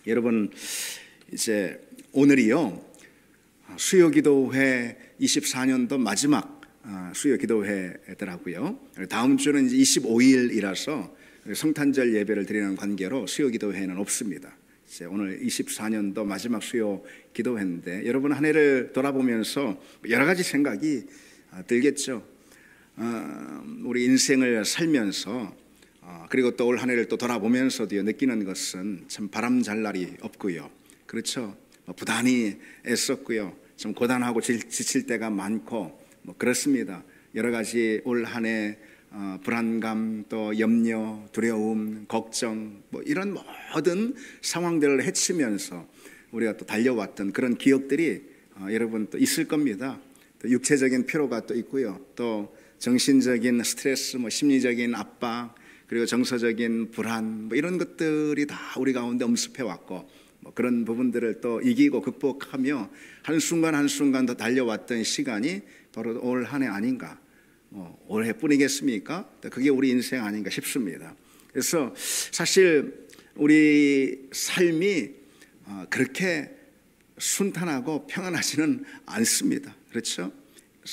여러분, 이제 오늘이요 수요기도회 24년도 마지막 수요기도회더라고요. 다음 주는 이제 25일이라서 성탄절 예배를 드리는 관계로 수요기도회는 없습니다. 이제 오늘 24년도 마지막 수요기도회인데 여러분 한 해를 돌아보면서 여러 가지 생각이 들겠죠. 우리 인생을 살면서 그리고 또 올 한 해를 또 돌아보면서도 느끼는 것은 참 바람잘 날이 없고요. 그렇죠. 부단히 애썼고요. 좀 고단하고 지칠 때가 많고 그렇습니다. 여러 가지 올 한 해 불안감, 또 염려, 두려움, 걱정 이런 모든 상황들을 헤치면서 우리가 또 달려왔던 그런 기억들이 여러분 또 있을 겁니다. 또 육체적인 피로가 또 있고요. 또 정신적인 스트레스, 심리적인 압박, 그리고 정서적인 불안 이런 것들이 다 우리 가운데 엄습해 왔고 그런 부분들을 또 이기고 극복하며 한순간 한순간 더 달려왔던 시간이 바로 올 한 해 아닌가, 올해뿐이겠습니까? 그게 우리 인생 아닌가 싶습니다. 그래서 사실 우리 삶이 그렇게 순탄하고 평안하지는 않습니다. 그렇죠?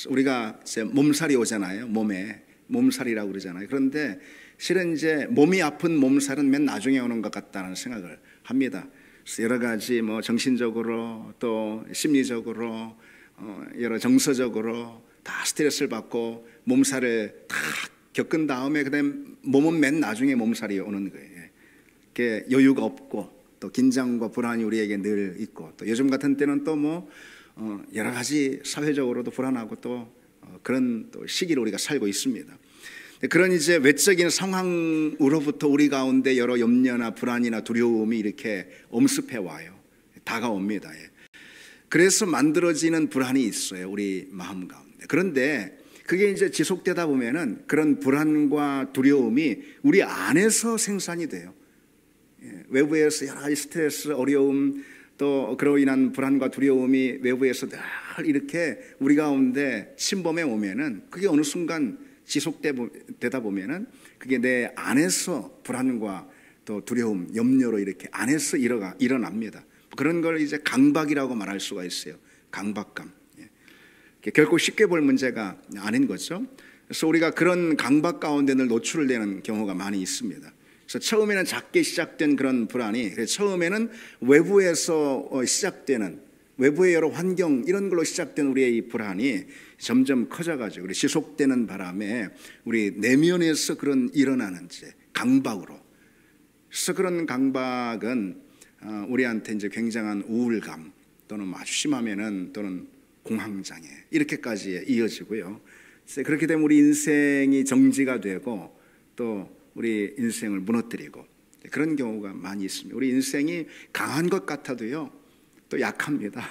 우리가 이제 몸살이 오잖아요. 몸에 몸살이라고 그러잖아요. 그런데 실은 이제 몸이 아픈 몸살은 맨 나중에 오는 것 같다는 생각을 합니다. 여러 가지 정신적으로 또 심리적으로 여러 정서적으로 다 스트레스를 받고 몸살을 다 겪은 다음에 그다음에 몸은 맨 나중에 몸살이 오는 거예요. 이렇게 여유가 없고 또 긴장과 불안이 우리에게 늘 있고 또 요즘 같은 때는 또 여러 가지 사회적으로도 불안하고 또 그런 또 시기를 우리가 살고 있습니다. 그런 이제 외적인 상황으로부터 우리 가운데 여러 염려나 불안이나 두려움이 이렇게 엄습해 와요. 다가옵니다. 그래서 만들어지는 불안이 있어요. 우리 마음 가운데. 그런데 그게 이제 지속되다 보면은 그런 불안과 두려움이 우리 안에서 생산이 돼요. 외부에서 여러 가지 스트레스, 어려움 또 그로 인한 불안과 두려움이 외부에서 늘 이렇게 우리 가운데 침범해 오면은 그게 어느 순간 지속되다 보면은 그게 내 안에서 불안과 또 두려움, 염려로 이렇게 안에서 일어납니다. 그런 걸 이제 강박이라고 말할 수가 있어요. 강박감. 결코 쉽게 볼 문제가 아닌 거죠. 그래서 우리가 그런 강박 가운데 늘 노출되는 경우가 많이 있습니다. 그래서 처음에는 작게 시작된 그런 불안이 처음에는 외부에서 시작되는 외부의 여러 환경 이런 걸로 시작된 우리의 이 불안이 점점 커져가지고 우리 지속되는 바람에 우리 내면에서 그런 일어나는 이제 강박으로. 그래서 그런 강박은 우리한테 이제 굉장한 우울감 또는 아주 심하면은 또는 공황장애 이렇게까지 이어지고요. 그래서 그렇게 되면 우리 인생이 정지가 되고 또 우리 인생을 무너뜨리고 그런 경우가 많이 있습니다. 우리 인생이 강한 것 같아도요. 또 약합니다.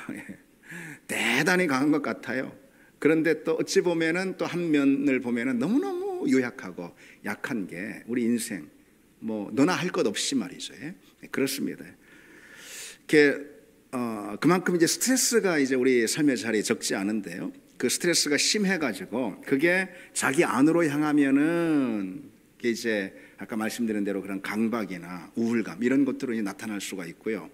대단히 강한 것 같아요. 그런데 또 어찌 보면은 또 한 면을 보면은 너무너무 유약하고 약한 게 우리 인생 너나 할 것 없이 말이죠. 그렇습니다. 이렇게 그만큼 이제 스트레스가 이제 우리 삶의 자리에 적지 않은데요. 그 스트레스가 심해가지고 그게 자기 안으로 향하면은 이게 이제 아까 말씀드린 대로 그런 강박이나 우울감 이런 것들로 이제 나타날 수가 있고요.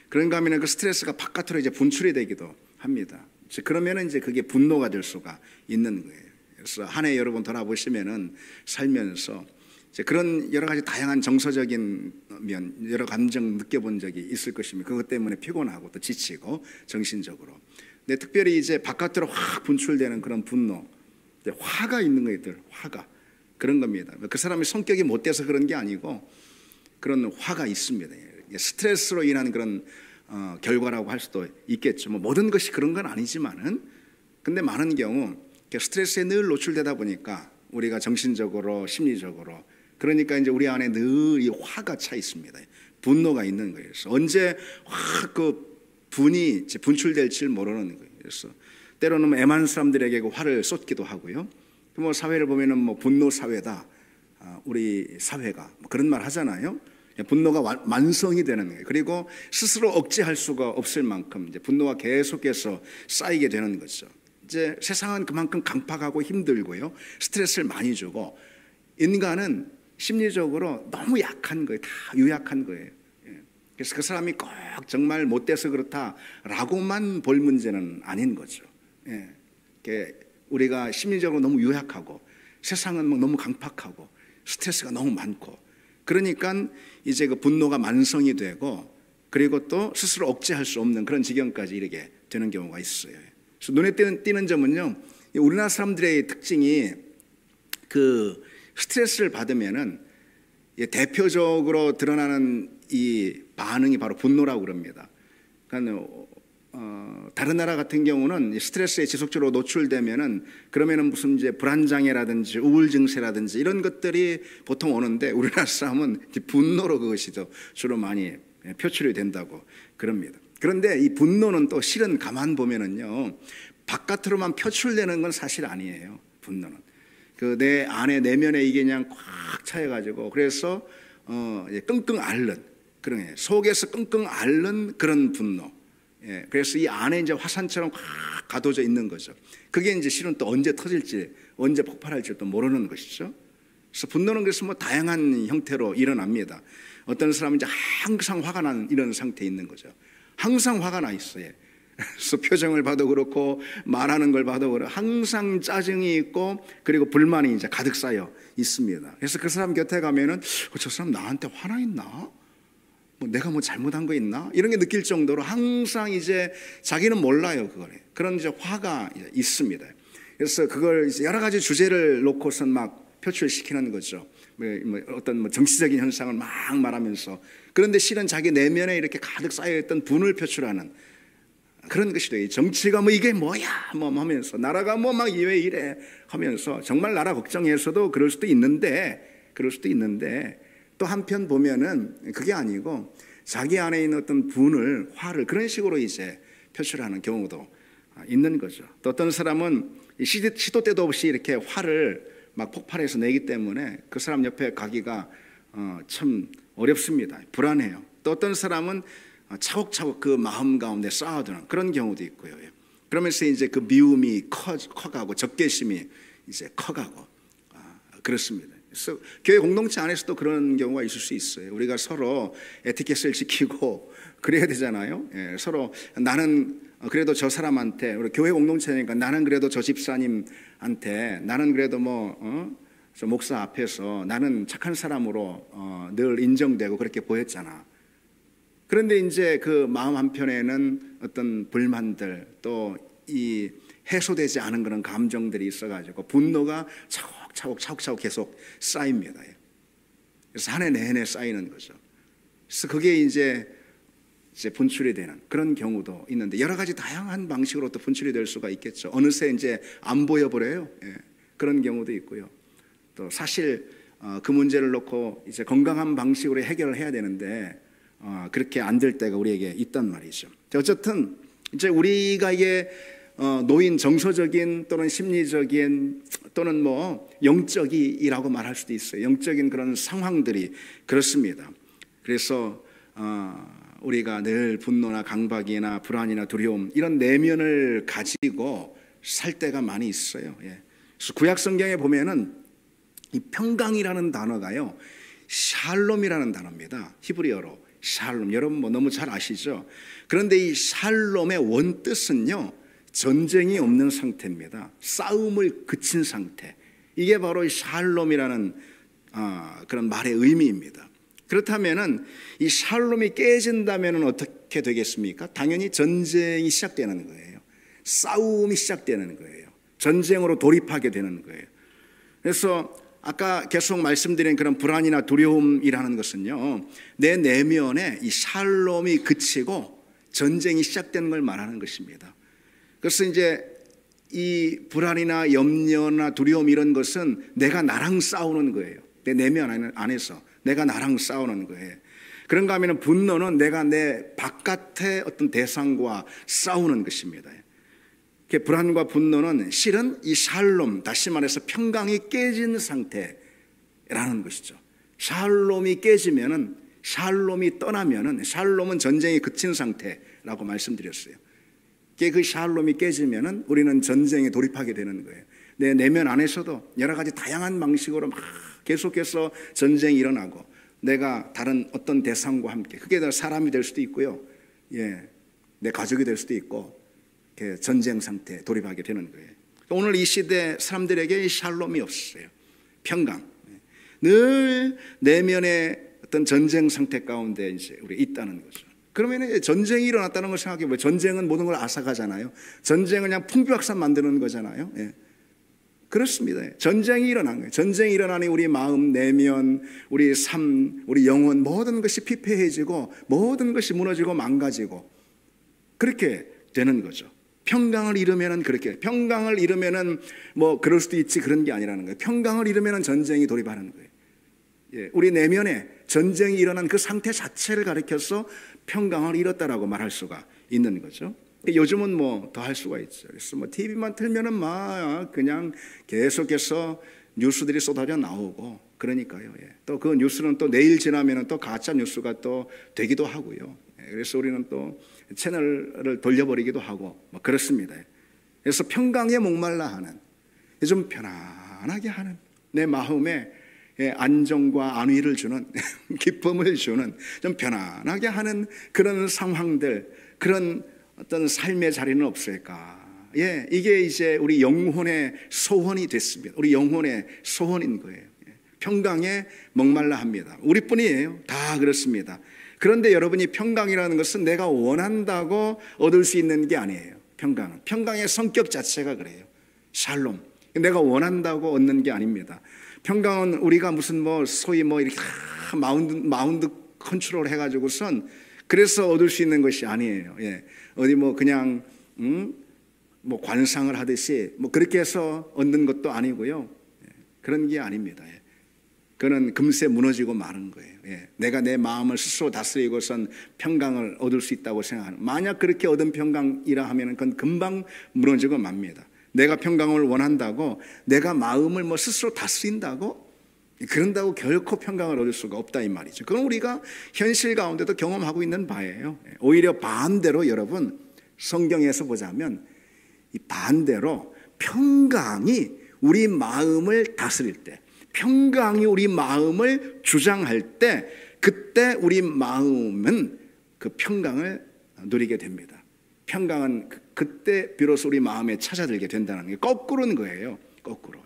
그런가 하면 그 스트레스가 바깥으로 이제 분출이 되기도 합니다. 그러면은 이제 그게 분노가 될 수가 있는 거예요. 그래서 한 해 여러분 돌아보시면은 살면서 이제 그런 여러 가지 다양한 정서적인 면, 여러 감정 느껴본 적이 있을 것입니다. 그것 때문에 피곤하고 또 지치고 정신적으로. 근데 특별히 이제 바깥으로 확 분출되는 그런 분노, 화가 있는 것들, 화가 그런 겁니다. 그 사람의 성격이 못돼서 그런 게 아니고 그런 화가 있습니다. 스트레스로 인한 그런 결과라고 할 수도 있겠죠. 모든 것이 그런 건 아니지만은 근데 많은 경우 스트레스에 늘 노출되다 보니까 우리가 정신적으로 심리적으로 그러니까 이제 우리 안에 늘 이 화가 차 있습니다. 분노가 있는 거예요. 그래서 언제 확 그 분이 분출될지 모르는 거예요. 그래서 때로는 애만 사람들에게 그 화를 쏟기도 하고요. 사회를 보면은 분노 사회다. 우리 사회가 그런 말 하잖아요. 분노가 만성이 되는 거예요. 그리고 스스로 억제할 수가 없을 만큼 이제 분노가 계속해서 쌓이게 되는 거죠. 이제 세상은 그만큼 강팍하고 힘들고요. 스트레스를 많이 주고 인간은 심리적으로 너무 약한 거예요. 다 유약한 거예요. 그래서 그 사람이 꼭 정말 못돼서 그렇다라고만 볼 문제는 아닌 거죠. 예. 우리가 심리적으로 너무 유약하고 세상은 막 너무 강팍하고 스트레스가 너무 많고 그러니까 이제 그 분노가 만성이 되고 그리고 또 스스로 억제할 수 없는 그런 지경까지 이르게 되는 경우가 있어요. 그래서 눈에 띄는 점은요, 우리나라 사람들의 특징이 그 스트레스를 받으면은 대표적으로 드러나는 이 반응이 바로 분노라고 그럽니다. 그러니까 다른 나라 같은 경우는 스트레스에 지속적으로 노출되면은 그러면은 무슨 이제 불안장애라든지 우울 증세라든지 이런 것들이 보통 오는데 우리나라 사람은 분노로 그것이 더 주로 많이 표출이 된다고 그럽니다. 그런데 이 분노는 또 실은 가만 보면은요, 바깥으로만 표출되는 건 사실 아니에요. 분노는 그 내 안에 내면에 이게 그냥 꽉 차여가지고 그래서 끙끙 앓는 그런 속에서 끙끙 앓는 그런 분노. 예, 그래서 이 안에 이제 화산처럼 꽉 가둬져 있는 거죠. 그게 이제 실은 또 언제 터질지, 언제 폭발할지 또 모르는 것이죠. 그래서 분노는 그래서 뭐 다양한 형태로 일어납니다. 어떤 사람은 이제 항상 화가 나는 이런 상태에 있는 거죠. 항상 화가 나 있어요. 그래서 표정을 봐도 그렇고 말하는 걸 봐도 그렇고 항상 짜증이 있고 그리고 불만이 이제 가득 쌓여 있습니다. 그래서 그 사람 곁에 가면은 저 사람 나한테 화나 있나? 내가 뭐 잘못한 거 있나? 이런 게 느낄 정도로 항상 이제 자기는 몰라요, 그걸. 그런 이제 화가 있습니다. 그래서 그걸 이제 여러 가지 주제를 놓고선 막 표출시키는 거죠. 어떤 정치적인 현상을 막 말하면서 그런데 실은 자기 내면에 이렇게 가득 쌓여있던 분을 표출하는 그런 것이 돼요. 정치가 뭐 이게 뭐야 뭐 하면서 나라가 뭐 막 왜 이래 하면서 정말 나라 걱정해서도 그럴 수도 있는데 또 한편 보면은 그게 아니고 자기 안에 있는 어떤 분을 화를 그런 식으로 이제 표출하는 경우도 있는 거죠. 또 어떤 사람은 시도 때도 없이 이렇게 화를 막 폭발해서 내기 때문에 그 사람 옆에 가기가 참 어렵습니다. 불안해요. 또 어떤 사람은 차곡차곡 그 마음 가운데 쌓아두는 그런 경우도 있고요. 그러면서 이제 그 미움이 커가고 적개심이 이제 커가고 그렇습니다. 그래서 교회 공동체 안에서도 그런 경우가 있을 수 있어요. 우리가 서로 에티켓을 지키고 그래야 되잖아요. 예, 서로 나는 그래도 저 사람한테 우리 교회 공동체니까 나는 그래도 저 집사님한테 나는 그래도 저 목사 앞에서 나는 착한 사람으로 늘 인정되고 그렇게 보였잖아. 그런데 이제 그 마음 한편에는 어떤 불만들 또 이 해소되지 않은 그런 감정들이 있어가지고 분노가 차곡차곡 계속 쌓입니다. 그래서 한 해 내내 쌓이는 거죠. 그래서 그게 이제 분출이 되는 그런 경우도 있는데 여러 가지 다양한 방식으로 또 분출이 될 수가 있겠죠. 어느새 이제 안 보여버려요. 예, 그런 경우도 있고요. 또 사실 그 문제를 놓고 이제 건강한 방식으로 해결을 해야 되는데 그렇게 안 될 때가 우리에게 있단 말이죠. 어쨌든 이제 우리가 이게 노인 정서적인 또는 심리적인 또는 뭐 영적이라고 말할 수도 있어요. 영적인 그런 상황들이 그렇습니다. 그래서 우리가 늘 분노나 강박이나 불안이나 두려움 이런 내면을 가지고 살 때가 많이 있어요. 예. 그래서 구약 성경에 보면은 이 평강이라는 단어가요, 샬롬이라는 단어입니다. 히브리어로 샬롬. 여러분 뭐 너무 잘 아시죠? 그런데 이 샬롬의 원뜻은요, 전쟁이 없는 상태입니다. 싸움을 그친 상태. 이게 바로 이 샬롬이라는 그런 말의 의미입니다. 그렇다면은 이 샬롬이 깨진다면은 어떻게 되겠습니까? 당연히 전쟁이 시작되는 거예요. 싸움이 시작되는 거예요. 전쟁으로 돌입하게 되는 거예요. 그래서 아까 계속 말씀드린 그런 불안이나 두려움이라는 것은요, 내 내면에 이 샬롬이 그치고 전쟁이 시작되는 걸 말하는 것입니다. 그래서 이제 이 불안이나 염려나 두려움 이런 것은 내가 나랑 싸우는 거예요. 내 내면 안에서 내가 나랑 싸우는 거예요. 그런가 하면 분노는 내가 내 바깥의 어떤 대상과 싸우는 것입니다. 불안과 분노는 실은 이 샬롬, 다시 말해서 평강이 깨진 상태라는 것이죠. 샬롬이 깨지면은, 샬롬이 떠나면은, 샬롬은 전쟁이 그친 상태라고 말씀드렸어요. 그 샬롬이 깨지면은 우리는 전쟁에 돌입하게 되는 거예요. 내 내면 안에서도 여러 가지 다양한 방식으로 막 계속해서 전쟁이 일어나고 내가 다른 어떤 대상과 함께, 그게 사람이 될 수도 있고요, 내 가족이 될 수도 있고, 이렇게 전쟁 상태에 돌입하게 되는 거예요. 오늘 이 시대 사람들에게 샬롬이 없어요. 평강. 늘 내면의 어떤 전쟁 상태 가운데 이제 우리 있다는 거죠. 그러면 전쟁이 일어났다는 걸 생각해 보면, 전쟁은 모든 걸 앗아가잖아요. 전쟁은 그냥 풍비박산 만드는 거잖아요. 그렇습니다. 전쟁이 일어난 거예요. 전쟁이 일어나니 우리 마음, 내면, 우리 삶, 우리 영혼, 모든 것이 피폐해지고 모든 것이 무너지고 망가지고 그렇게 되는 거죠. 평강을 잃으면은 그렇게, 평강을 잃으면은 뭐 그럴 수도 있지, 그런 게 아니라는 거예요. 평강을 잃으면은 전쟁이 돌입하는 거예요. 우리 내면에 전쟁이 일어난 그 상태 자체를 가리켜서 평강을 잃었다라고 말할 수가 있는 거죠. 요즘은 뭐 더 할 수가 있죠. 그래서 뭐 TV만 틀면은 막 그냥 계속해서 뉴스들이 쏟아져 나오고 그러니까요. 또 그 뉴스는 또 내일 지나면은 또 가짜 뉴스가 또 되기도 하고요. 그래서 우리는 또 채널을 돌려버리기도 하고 뭐 그렇습니다. 그래서 평강에 목말라 하는, 좀 편안하게 하는, 내 마음에 안정과 안위를 주는 기쁨을 주는, 좀 편안하게 하는 그런 상황들, 그런 어떤 삶의 자리는 없을까? 이게 이제 우리 영혼의 소원이 됐습니다. 우리 영혼의 소원인 거예요. 평강에 목말라 합니다. 우리뿐이에요. 다 그렇습니다. 그런데 여러분이 평강이라는 것은 내가 원한다고 얻을 수 있는 게 아니에요. 평강의 성격 자체가 그래요. 샬롬. 내가 원한다고 얻는 게 아닙니다. 평강은 우리가 무슨 뭐 소위 뭐 이렇게 마운드 컨트롤 해가지고선 그래서 얻을 수 있는 것이 아니에요. 어디 뭐 그냥 뭐 관상을 하듯이 뭐 그렇게 해서 얻는 것도 아니고요. 그런 게 아닙니다. 그는 금세 무너지고 마는 거예요. 내가 내 마음을 스스로 다스리고선 평강을 얻을 수 있다고 생각하는, 만약 그렇게 얻은 평강이라 하면 그건 금방 무너지고 맙니다. 내가 평강을 원한다고 내가 마음을 뭐 스스로 다스린다고, 그런다고 결코 평강을 얻을 수가 없다 이 말이죠. 그건 우리가 현실 가운데도 경험하고 있는 바예요. 오히려 반대로 여러분, 성경에서 보자면 이 반대로 평강이 우리 마음을 다스릴 때, 평강이 우리 마음을 주장할 때, 그때 우리 마음은 그 평강을 누리게 됩니다. 평강은 그때 비로소 우리 마음에 찾아들게 된다는 게 거꾸로는 거예요. 거꾸로.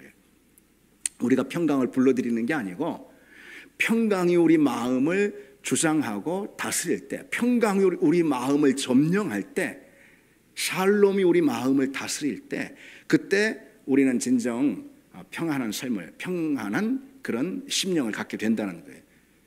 우리가 평강을 불러들이는 게 아니고, 평강이 우리 마음을 주장하고 다스릴 때, 평강이 우리 마음을 점령할 때, 샬롬이 우리 마음을 다스릴 때, 그때 우리는 진정 평안한 삶을, 평안한 그런 심령을 갖게 된다는 거예요.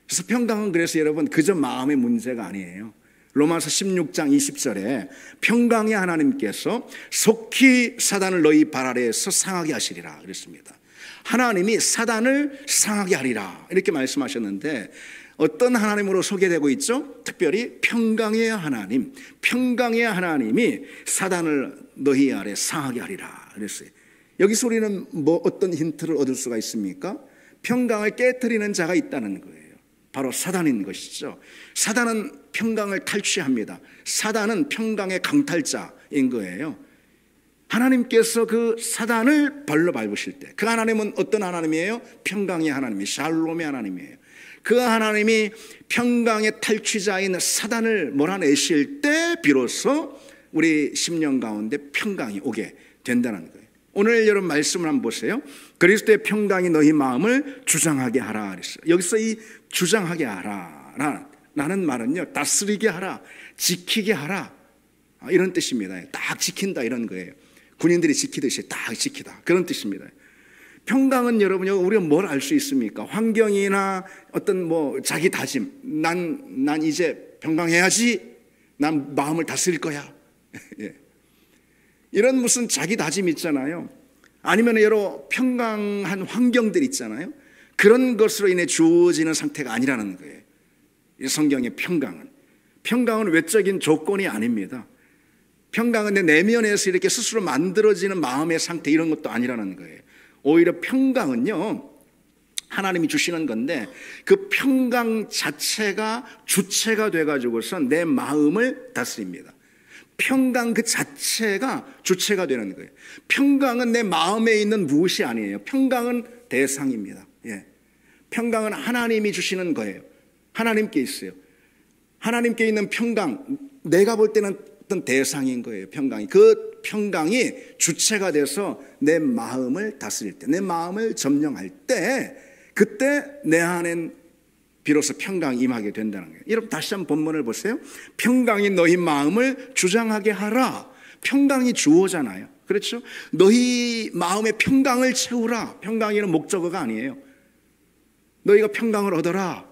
그래서 평강은, 그래서 여러분, 그저 마음의 문제가 아니에요. 로마서 16장 20절에 평강의 하나님께서 속히 사단을 너희 발 아래에서 상하게 하시리라 그랬습니다. 하나님이 사단을 상하게 하리라 이렇게 말씀하셨는데, 어떤 하나님으로 소개되고 있죠? 특별히 평강의 하나님, 평강의 하나님이 사단을 너희 아래 상하게 하리라 그랬어요. 여기서 우리는 뭐 어떤 힌트를 얻을 수가 있습니까? 평강을 깨트리는 자가 있다는 거예요. 바로 사단인 것이죠. 사단은 평강을 탈취합니다. 사단은 평강의 강탈자인 거예요. 하나님께서 그 사단을 발로 밟으실 때, 그 하나님은 어떤 하나님이에요? 평강의 하나님이, 샬롬의 하나님이에요. 그 하나님이 평강의 탈취자인 사단을 몰아내실 때 비로소 우리 심령 가운데 평강이 오게 된다는 거예요. 오늘 여러분 말씀을 한번 보세요. 그리스도의 평강이 너희 마음을 주장하게 하라 그랬어요. 여기서 이 주장하게 하라 라는 말은요, 다스리게 하라, 지키게 하라, 이런 뜻입니다. 딱 지킨다 이런 거예요. 군인들이 지키듯이 딱 지키다, 그런 뜻입니다. 평강은 여러분, 우리가 뭘 알 수 있습니까? 환경이나 어떤 뭐 자기 다짐, 난 이제 평강해야지, 난 마음을 다스릴 거야. 이런 무슨 자기 다짐 있잖아요. 아니면 여러 평강한 환경들 있잖아요. 그런 것으로 인해 주어지는 상태가 아니라는 거예요. 이 성경의 평강은 외적인 조건이 아닙니다. 평강은 내 내면에서 이렇게 스스로 만들어지는 마음의 상태, 이런 것도 아니라는 거예요. 오히려 평강은요, 하나님이 주시는 건데, 그 평강 자체가 주체가 돼가지고서 내 마음을 다스립니다. 평강 그 자체가 주체가 되는 거예요. 평강은 내 마음에 있는 무엇이 아니에요. 평강은 대상입니다. 평강은 하나님이 주시는 거예요. 하나님께 있어요. 하나님께 있는 평강, 내가 볼 때는 어떤 대상인 거예요. 평강이. 그 평강이 주체가 돼서 내 마음을 다스릴 때, 내 마음을 점령할 때, 그때 내 안엔 비로소 평강이 임하게 된다는 거예요. 여러분 다시 한번 본문을 보세요. 평강이 너희 마음을 주장하게 하라. 평강이 주어잖아요. 그렇죠? 너희 마음의 평강을 채우라. 평강이는 목적어가 아니에요. 너희가 평강을 얻어라.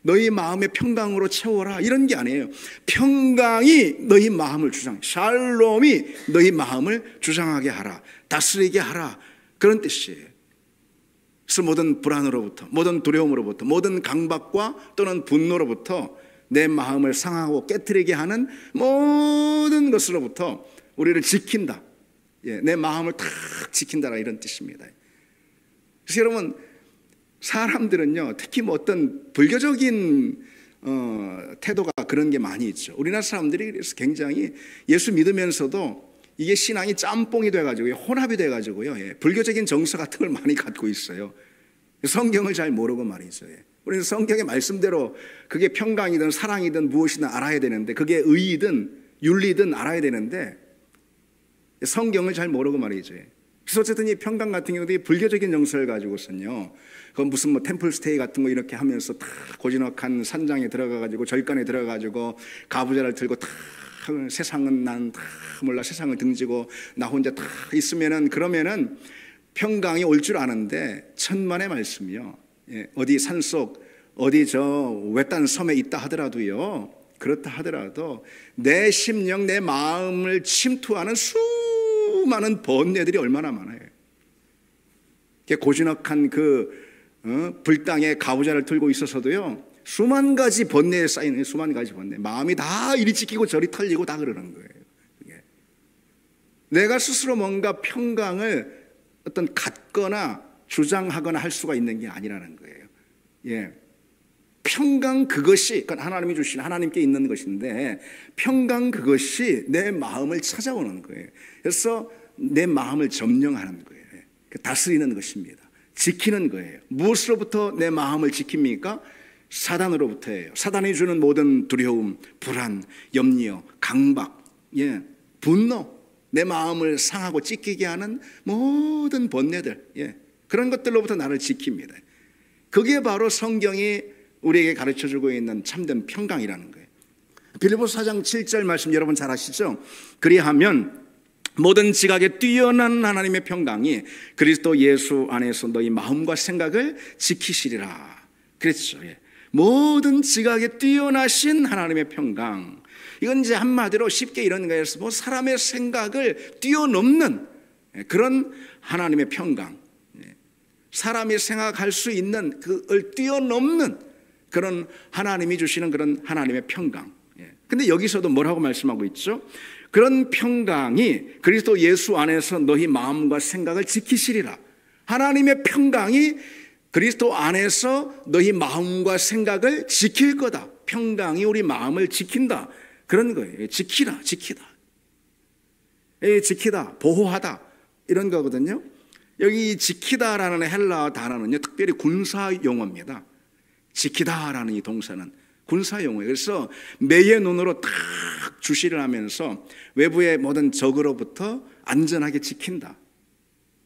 너희 마음의 평강으로 채워라. 이런 게 아니에요. 평강이 너희 마음을 주장해. 샬롬이 너희 마음을 주장하게 하라. 다스리게 하라. 그런 뜻이에요. 그래서 모든 불안으로부터, 모든 두려움으로부터, 모든 강박과 또는 분노로부터 내 마음을 상하고 깨트리게 하는 모든 것으로부터 우리를 지킨다. 내 마음을 탁 지킨다라 이런 뜻입니다. 그래서 여러분 사람들은요, 특히 뭐 어떤 불교적인 태도가 그런 게 많이 있죠. 우리나라 사람들이 그래서 굉장히 예수 믿으면서도 이게 신앙이 짬뽕이 돼가지고 혼합이 돼가지고요, 불교적인 정서 같은 걸 많이 갖고 있어요. 성경을 잘 모르고 말이죠. 우리는 성경의 말씀대로 그게 평강이든 사랑이든 무엇이든 알아야 되는데, 그게 의이든 윤리든 알아야 되는데 성경을 잘 모르고 말이죠. 그래서 어쨌든 이 평강 같은 경우도 불교적인 정서를 가지고서는요, 그건 무슨 뭐 템플스테이 같은 거 이렇게 하면서 다 고즈넉한 산장에 들어가가지고 절간에 들어가가지고 가부좌를 들고 다 세상은 난 다 몰라 세상을 등지고 나 혼자 다 있으면은, 그러면은 평강이 올 줄 아는데 천만의 말씀이요. 어디 산속 어디 저 외딴 섬에 있다 하더라도요, 그렇다 하더라도 내 심령 내 마음을 침투하는 수많은 번뇌들이 얼마나 많아요. 고즈넉한 그 불당에 가부좌를 들고 있어서도요, 수만 가지 번뇌에 쌓이는, 수만 가지 번뇌, 마음이 다 이리 찢기고 저리 털리고 다 그러는 거예요. 그게. 내가 스스로 뭔가 평강을 어떤 갖거나 주장하거나 할 수가 있는 게 아니라는 거예요. 평강 그것이, 그건 하나님이 주신, 하나님께 있는 것인데, 평강 그것이 내 마음을 찾아오는 거예요. 그래서 내 마음을 점령하는 거예요. 다스리는 것입니다. 지키는 거예요. 무엇으로부터 내 마음을 지킵니까? 사단으로부터예요. 사단이 주는 모든 두려움, 불안, 염려, 강박, 분노, 내 마음을 상하고 찢기게 하는 모든 번뇌들, 그런 것들로부터 나를 지킵니다. 그게 바로 성경이 우리에게 가르쳐주고 있는 참된 평강이라는 거예요. 빌립보서 4장 7절 말씀 여러분 잘 아시죠? 그리하면 모든 지각에 뛰어난 하나님의 평강이 그리스도 예수 안에서 너희 마음과 생각을 지키시리라 그랬죠. 모든 지각에 뛰어나신 하나님의 평강, 이건 이제 한마디로 쉽게 이런 거에서 뭐 사람의 생각을 뛰어넘는 그런 하나님의 평강, 사람이 생각할 수 있는 그걸 뛰어넘는 그런 하나님이 주시는 그런 하나님의 평강. 근데 여기서도 뭐라고 말씀하고 있죠? 그런 평강이 그리스도 예수 안에서 너희 마음과 생각을 지키시리라. 하나님의 평강이 그리스도 안에서 너희 마음과 생각을 지킬 거다. 평강이 우리 마음을 지킨다. 그런 거예요. 지키다. 지키다, 보호하다, 이런 거거든요. 여기 지키다라는 헬라어 단어는요, 특별히 군사 용어입니다. 지키다라는 이 동사는 군사 용어예요. 그래서 매의 눈으로 딱 주시를 하면서 외부의 모든 적으로부터 안전하게 지킨다,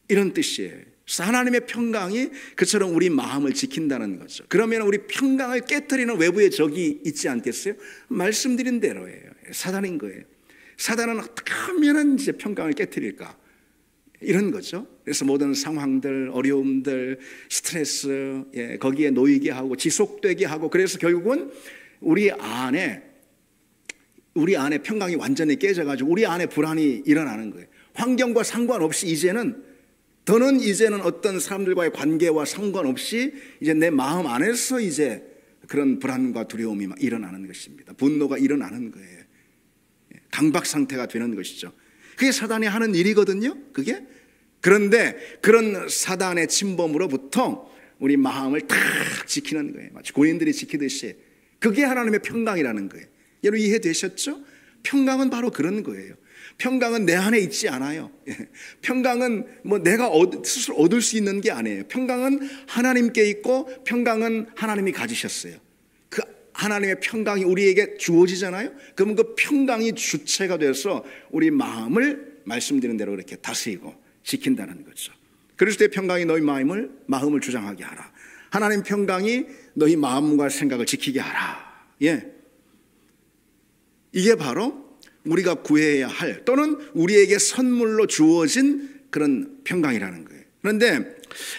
이런 뜻이에요. 하나님의 평강이 그처럼 우리 마음을 지킨다는 거죠. 그러면 우리 평강을 깨트리는 외부의 적이 있지 않겠어요? 말씀드린 대로예요. 사단인 거예요. 사단은 어떻게 하면 이제 평강을 깨트릴까, 이런 거죠. 그래서 모든 상황들, 어려움들, 스트레스, 거기에 놓이게 하고 지속되게 하고, 그래서 결국은 우리 안에 평강이 완전히 깨져가지고 우리 안에 불안이 일어나는 거예요. 환경과 상관없이 이제는 어떤 사람들과의 관계와 상관없이 이제 내 마음 안에서 이제 그런 불안과 두려움이 막 일어나는 것입니다. 분노가 일어나는 거예요. 강박 상태가 되는 것이죠. 그게 사단이 하는 일이거든요. 그게. 그런데 그런 사단의 침범으로부터 우리 마음을 탁 지키는 거예요. 마치 고인들이 지키듯이. 그게 하나님의 평강이라는 거예요. 여러분 이해되셨죠? 평강은 바로 그런 거예요. 평강은 내 안에 있지 않아요. 평강은 뭐 내가 스스로 얻을 수 있는 게 아니에요. 평강은 하나님께 있고 평강은 하나님이 가지셨어요. 그 하나님의 평강이 우리에게 주어지잖아요. 그러면 그 평강이 주체가 돼서 우리 마음을 말씀드린 대로 그렇게 다스리고 지킨다는 거죠. 그리스도의 평강이 너희 마음을 주장하게 하라. 하나님 평강이 너희 마음과 생각을 지키게 하라. 예, 이게 바로 우리가 구해야 할 또는 우리에게 선물로 주어진 그런 평강이라는 거예요. 그런데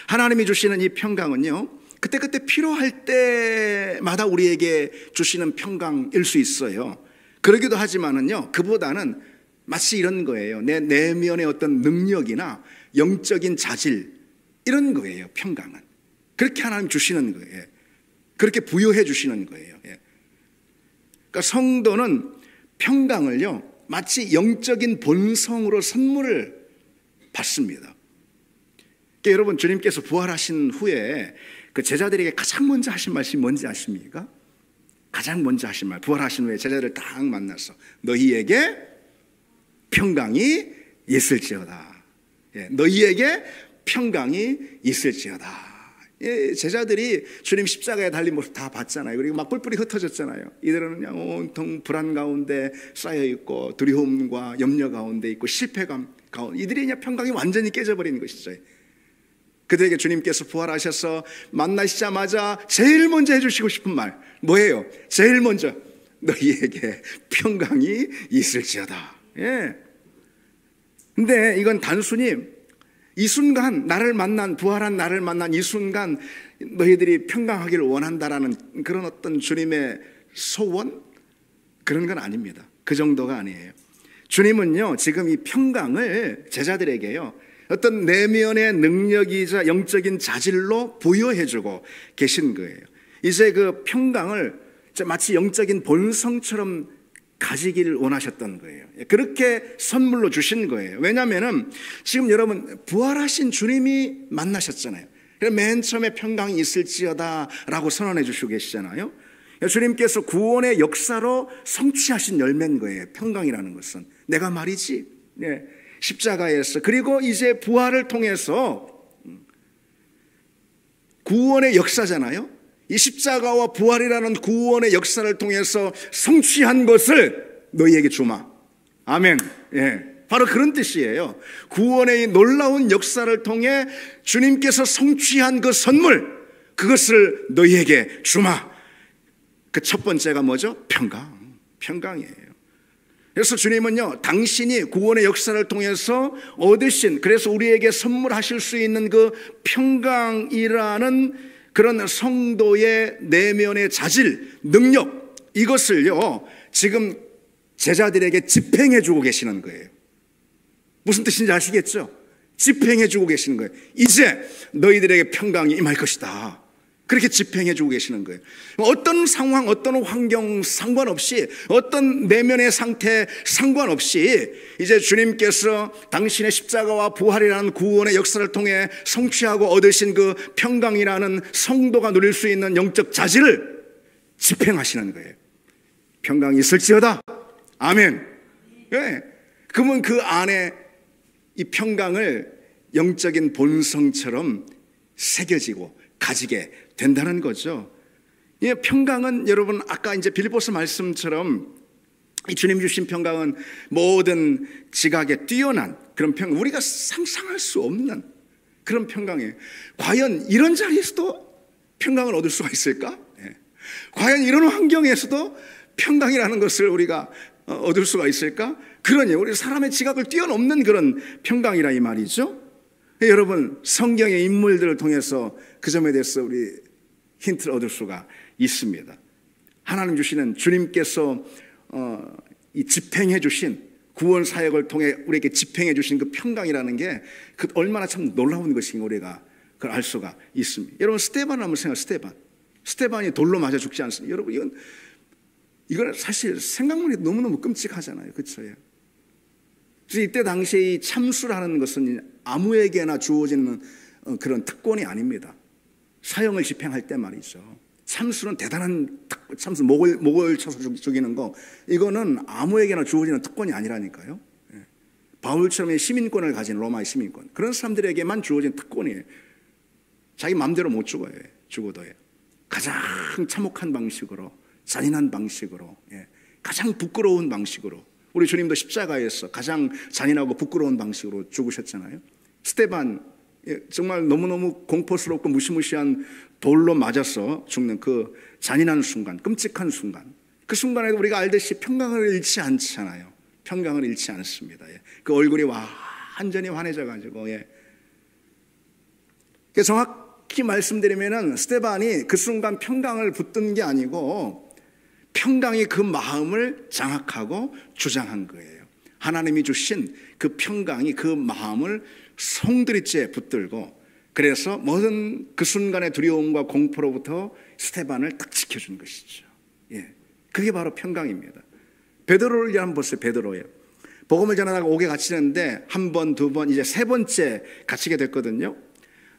하나님이 주시는 이 평강은요, 그때그때 필요할 때마다 우리에게 주시는 평강일 수 있어요. 그러기도 하지만은요, 그보다는 마치 이런 거예요. 내 내면의 어떤 능력이나 영적인 자질, 이런 거예요. 평강은 그렇게 하나님 주시는 거예요. 그렇게 부여해 주시는 거예요. 그러니까 성도는 평강을요, 마치 영적인 본성으로 선물을 받습니다. 그러니까 여러분, 주님께서 부활하신 후에 그 제자들에게 가장 먼저 하신 말씀이 뭔지 아십니까? 가장 먼저 하신 말, 부활하신 후에 제자들을 딱 만나서 너희에게 평강이 있을지어다. 너희에게 평강이 있을지어다. 제자들이 주님 십자가에 달린 모습 다 봤잖아요. 그리고 막 뿔뿔이 흩어졌잖아요. 이들은 그냥 온통 불안 가운데 쌓여 있고 두려움과 염려 가운데 있고 실패감 가운데, 이들이 그냥 평강이 완전히 깨져버리는 것이죠. 그들에게 주님께서 부활하셔서 만나시자마자 제일 먼저 해주시고 싶은 말 뭐예요? 제일 먼저 너희에게 평강이 있을지어다. 근데 이건 단순히 이 순간 나를 만난, 부활한 나를 만난 이 순간 너희들이 평강하기를 원한다라는 그런 어떤 주님의 소원, 그런 건 아닙니다. 그 정도가 아니에요. 주님은요, 지금 이 평강을 제자들에게요, 어떤 내면의 능력이자 영적인 자질로 부여해주고 계신 거예요. 이제 그 평강을 마치 영적인 본성처럼 가지기를 원하셨던 거예요. 그렇게 선물로 주신 거예요. 왜냐하면 지금 여러분, 부활하신 주님이 만나셨잖아요. 맨 처음에 평강이 있을지어다 라고 선언해 주시고 계시잖아요. 주님께서 구원의 역사로 성취하신 열매인 거예요. 평강이라는 것은 내가 말이지, 십자가에서, 그리고 이제 부활을 통해서 구원의 역사잖아요. 이 십자가와 부활이라는 구원의 역사를 통해서 성취한 것을 너희에게 주마. 아멘. 바로 그런 뜻이에요. 구원의 놀라운 역사를 통해 주님께서 성취한 그 선물, 그것을 너희에게 주마. 그 첫 번째가 뭐죠? 평강이에요. 그래서 주님은요, 당신이 구원의 역사를 통해서 얻으신, 그래서 우리에게 선물하실 수 있는 그 평강이라는 그런 성도의 내면의 자질, 능력, 이것을요 지금 제자들에게 집행해 주고 계시는 거예요. 무슨 뜻인지 아시겠죠? 집행해 주고 계시는 거예요. 이제 너희들에게 평강이 임할 것이다. 그렇게 집행해 주고 계시는 거예요. 어떤 상황, 어떤 환경 상관없이, 어떤 내면의 상태 상관없이 이제 주님께서 당신의 십자가와 부활이라는 구원의 역사를 통해 성취하고 얻으신 그 평강이라는 성도가 누릴 수 있는 영적 자질을 집행하시는 거예요. 평강이 있을지어다. 아멘. 그러면 그 안에 이 평강을 영적인 본성처럼 새겨지고 가지게 된다는 거죠. 평강은 여러분, 아까 이제 빌립보서 말씀처럼 이 주님 주신 평강은 모든 지각에 뛰어난 그런 평강, 우리가 상상할 수 없는 그런 평강이에요. 과연 이런 자리에서도 평강을 얻을 수가 있을까? 과연 이런 환경에서도 평강이라는 것을 우리가 얻을 수가 있을까? 그러니 우리 사람의 지각을 뛰어넘는 그런 평강이라 이 말이죠. 여러분, 성경의 인물들을 통해서 그 점에 대해서 우리 힌트를 얻을 수가 있습니다. 하나님 주시는, 주님께서 이 집행해 주신 구원 사역을 통해 우리에게 집행해 주신 그 평강이라는 게 그 얼마나 참 놀라운 것인가 우리가 그걸 알 수가 있습니다. 여러분, 스데반을 한번 생각해요. 스데반이 돌로 맞아 죽지 않습니까? 여러분, 이건 사실 생각만 해도 너무너무 끔찍하잖아요. 그렇죠? 그래서 이때 당시에 이 참수라는 것은 아무에게나 주어지는 그런 특권이 아닙니다. 사형을 집행할 때 말이죠. 참수는 대단한 참수, 목을 쳐서 죽이는 거, 이거는 아무에게나 주어지는 특권이 아니라니까요. 바울처럼 시민권을 가진 로마의 시민권, 그런 사람들에게만 주어진 특권이에요. 자기 마음대로 못 죽어요. 죽어도요. 가장 참혹한 방식으로 잔인한 방식으로, 가장 부끄러운 방식으로. 우리 주님도 십자가에서 가장 잔인하고 부끄러운 방식으로 죽으셨잖아요. 스데반, 정말 너무너무 공포스럽고 무시무시한 돌로 맞아서 죽는 그 잔인한 순간, 끔찍한 순간, 그 순간에도 우리가 알듯이 평강을 잃지 않잖아요. 평강을 잃지 않습니다. 그 얼굴이 완전히 환해져 가지고, 정확히 말씀드리면은 스데반이 그 순간 평강을 붙든 게 아니고 평강이 그 마음을 장악하고 주장한 거예요. 하나님이 주신 그 평강이 그 마음을 송두리째 붙들고, 그래서 모든 그 순간의 두려움과 공포로부터 스데반을 딱 지켜준 것이죠. 그게 바로 평강입니다. 베드로를 한번 보세요. 베드로예요. 복음을 전하다가 옥에 갇히는데 한 번, 두 번, 이제 세 번째 갇히게 됐거든요.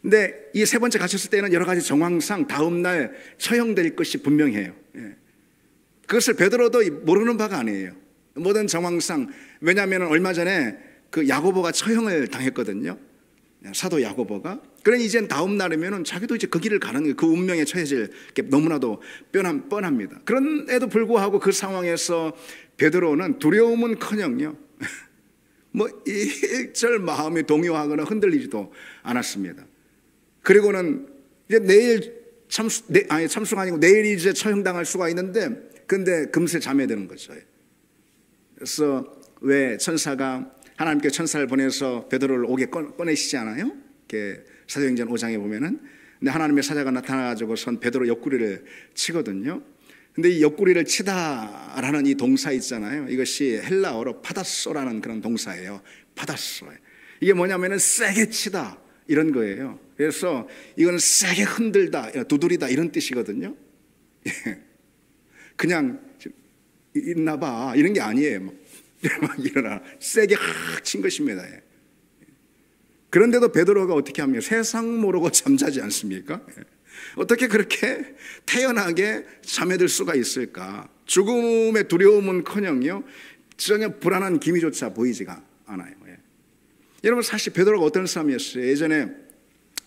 근데 이 세 번째 갇혔을 때는 여러 가지 정황상 다음 날 처형될 것이 분명해요. 그것을 베드로도 모르는 바가 아니에요. 모든 정황상. 왜냐하면 얼마 전에 그 야고보가 처형을 당했거든요. 사도 야고보가. 그러니 이젠 다음 날이면 자기도 이제 그 길을 가는 거예요. 그 운명에 처해질 게 너무나도 뻔합니다. 그런데도 불구하고 그 상황에서 베드로는 두려움은커녕요, 일절 마음이 동요하거나 흔들리지도 않았습니다. 그리고는 이제 내일 참수가 아니고 내일 이제 처형당할 수가 있는데, 근데 금세 잠에 드는 거죠. 그래서 왜 천사가, 하나님께 천사를 보내서 베드로를 옥에 꺼내시지 않아요? 사도행전 5장에 보면은. 근데 하나님의 사자가 나타나가지고선 베드로 옆구리를 치거든요. 근데 이 옆구리를 치다라는 이 동사 있잖아요. 이것이 헬라어로 파다소라는 그런 동사예요. 파다소. 이게 뭐냐면은 세게 치다 이런 거예요. 그래서 이건 세게 흔들다, 두드리다 이런 뜻이거든요. 그냥 있나 봐 이런 게 아니에요. 막 일어나 세게 확 친 것입니다. 그런데도 베드로가 어떻게 합니까? 세상 모르고 잠자지 않습니까? 어떻게 그렇게 태연하게 잠에 들 수가 있을까? 죽음의 두려움은커녕요, 전혀 불안한 기미조차 보이지가 않아요. 여러분, 사실 베드로가 어떤 사람이었어요? 예전에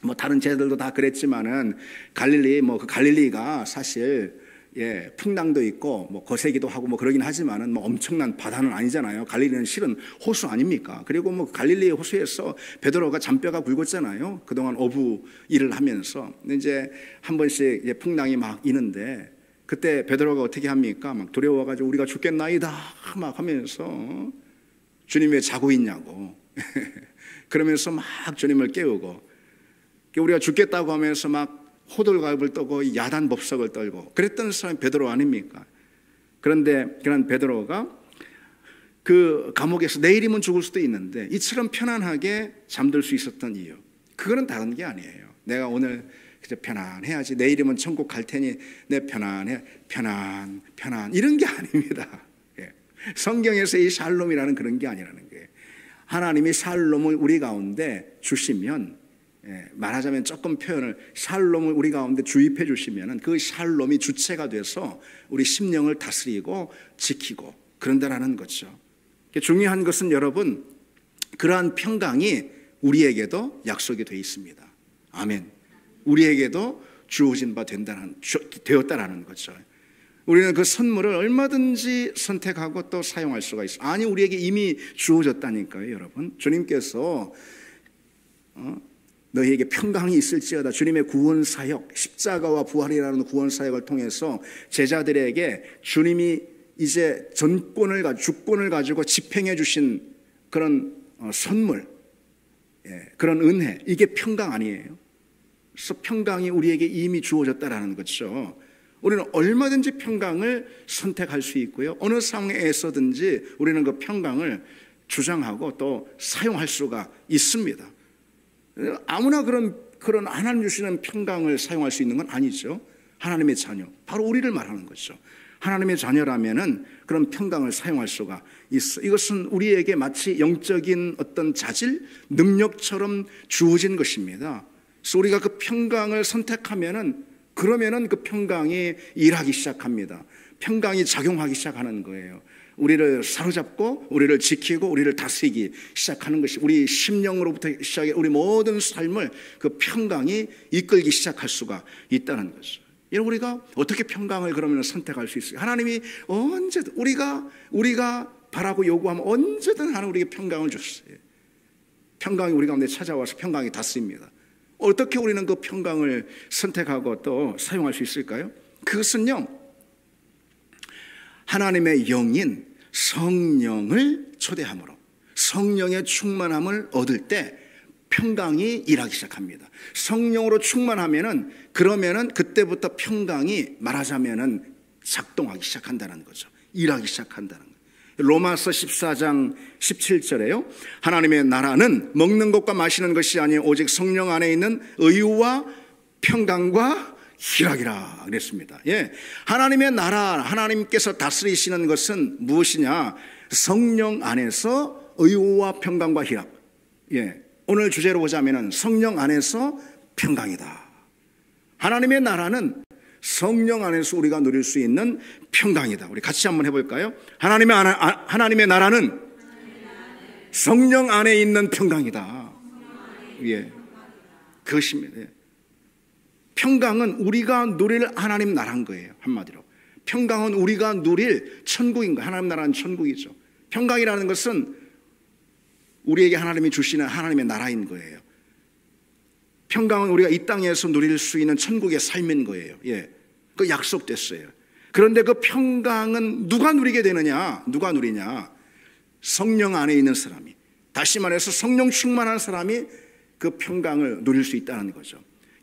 뭐 다른 제자들도 다 그랬지만은 갈릴리, 그 갈릴리가 사실 풍랑도 있고 뭐 거세기도 하고 뭐 그러긴 하지만은 뭐 엄청난 바다는 아니잖아요. 갈릴리는 실은 호수 아닙니까? 그리고 뭐 갈릴리 호수에서 베드로가 잔뼈가 굵었잖아요. 그동안 어부 일을 하면서. 근데 이제 한 번씩 이제 풍랑이 막 이는데 그때 베드로가 어떻게 합니까? 막 두려워가지고 우리가 죽겠나이다 막 하면서 주님 왜 자고 있냐고 그러면서 막 주님을 깨우고, 우리가 죽겠다고 하면서 막 호들갑을 떠고 야단 법석을 떨고 그랬던 사람이 베드로 아닙니까? 그런데 그런 베드로가 그 감옥에서 내일이면 죽을 수도 있는데 이처럼 편안하게 잠들 수 있었던 이유, 그거는 다른 게 아니에요. 내가 오늘 그저 편안해야지, 내일이면 천국 갈 테니 내 편안해, 편안 이런 게 아닙니다. 성경에서 이 샬롬이라는 그런 게 아니라는 거예요. 하나님이 샬롬을 우리 가운데 주시면, 말하자면 조금 표현을, 샬롬을 우리 가운데 주입해 주시면 그 샬롬이 주체가 돼서 우리 심령을 다스리고 지키고 그런다라는 거죠. 중요한 것은 여러분, 그러한 평강이 우리에게도 약속이 되어 있습니다. 아멘. 우리에게도 주어진 바 되었다라는 거죠. 우리는 그 선물을 얼마든지 선택하고 또 사용할 수가 있어요. 아니, 우리에게 이미 주어졌다니까요. 여러분, 주님께서 너희에게 평강이 있을지어다, 주님의 구원사역, 십자가와 부활이라는 구원사역을 통해서 제자들에게 주님이 이제 주권을 가지고 집행해 주신 그런 선물, 그런 은혜, 이게 평강 아니에요? 그래서 평강이 우리에게 이미 주어졌다라는 거죠. 우리는 얼마든지 평강을 선택할 수 있고요, 어느 상황에서든지 우리는 그 평강을 주장하고 또 사용할 수가 있습니다. 아무나 그런 하나님 주시는 평강을 사용할 수 있는 건 아니죠. 하나님의 자녀, 바로 우리를 말하는 거죠. 하나님의 자녀라면은 그런 평강을 사용할 수가 있어. 이것은 우리에게 마치 영적인 어떤 자질, 능력처럼 주어진 것입니다. 그래서 우리가 그 평강을 선택하면은, 그러면은 그 평강이 일하기 시작합니다. 평강이 작용하기 시작하는 거예요. 우리를 사로잡고 우리를 지키고 우리를 다스리기 시작하는 것이, 우리 심령으로부터 시작해 우리 모든 삶을 그 평강이 이끌기 시작할 수가 있다는 거죠. 여러분, 우리가 어떻게 평강을 그러면 선택할 수 있어요? 하나님이 언제든 우리가 바라고 요구하면 언제든 하나님 우리에게 평강을 주셨어요. 평강이 우리 가운데 찾아와서 평강이 닿습니다. 어떻게 우리는 그 평강을 선택하고 또 사용할 수 있을까요? 그것은요, 하나님의 영인 성령을 초대함으로, 성령의 충만함을 얻을 때 평강이 일하기 시작합니다. 성령으로 충만하면은, 그러면은 그때부터 평강이 말하자면은 작동하기 시작한다는 거죠. 일하기 시작한다는 거예요. 로마서 14장 17절에요. 하나님의 나라는 먹는 것과 마시는 것이 아니요 오직 성령 안에 있는 의와 평강과 희락이라 그랬습니다. 예, 하나님의 나라, 하나님께서 다스리시는 것은 무엇이냐? 성령 안에서 의와 평강과 희락. 예, 오늘 주제로 보자면은 성령 안에서 평강이다. 하나님의 나라는 성령 안에서 우리가 누릴 수 있는 평강이다. 우리 같이 한번 해볼까요? 하나님의 나라는 성령 안에 있는 평강이다. 예, 그것입니다. 예. 평강은 우리가 누릴 하나님 나라인 거예요. 한마디로 평강은 우리가 누릴 천국인 거예요. 하나님 나라는 천국이죠. 평강이라는 것은 우리에게 하나님이 주시는 하나님의 나라인 거예요. 평강은 우리가 이 땅에서 누릴 수 있는 천국의 삶인 거예요. 예, 그 약속됐어요. 그런데 그 평강은 누가 누리게 되느냐? 누가 누리냐? 성령 안에 있는 사람이, 다시 말해서 성령 충만한 사람이 그 평강을 누릴 수 있다는 거죠.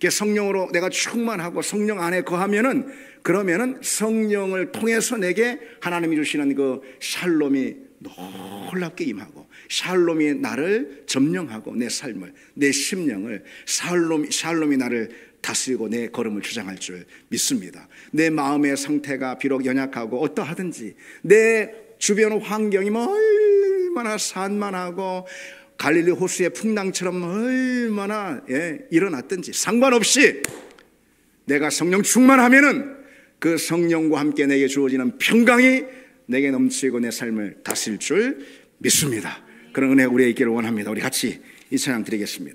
성령으로 내가 충만하고 성령 안에 거하면은, 그러면은 성령을 통해서 내게 하나님이 주시는 그 샬롬이 놀랍게 임하고, 샬롬이 나를 점령하고 내 삶을, 내 심령을, 샬롬이 나를 다스리고 내 걸음을 주장할 줄 믿습니다. 내 마음의 상태가 비록 연약하고 어떠하든지, 내 주변 환경이 얼마나 산만하고 갈릴리 호수의 풍랑처럼 얼마나 일어났든지 상관없이 내가 성령 충만하면은 그 성령과 함께 내게 주어지는 평강이 내게 넘치고 내 삶을 다스릴 줄 믿습니다. 그런 은혜 우리에게 있기를 원합니다. 우리 같이 이 찬양 드리겠습니다.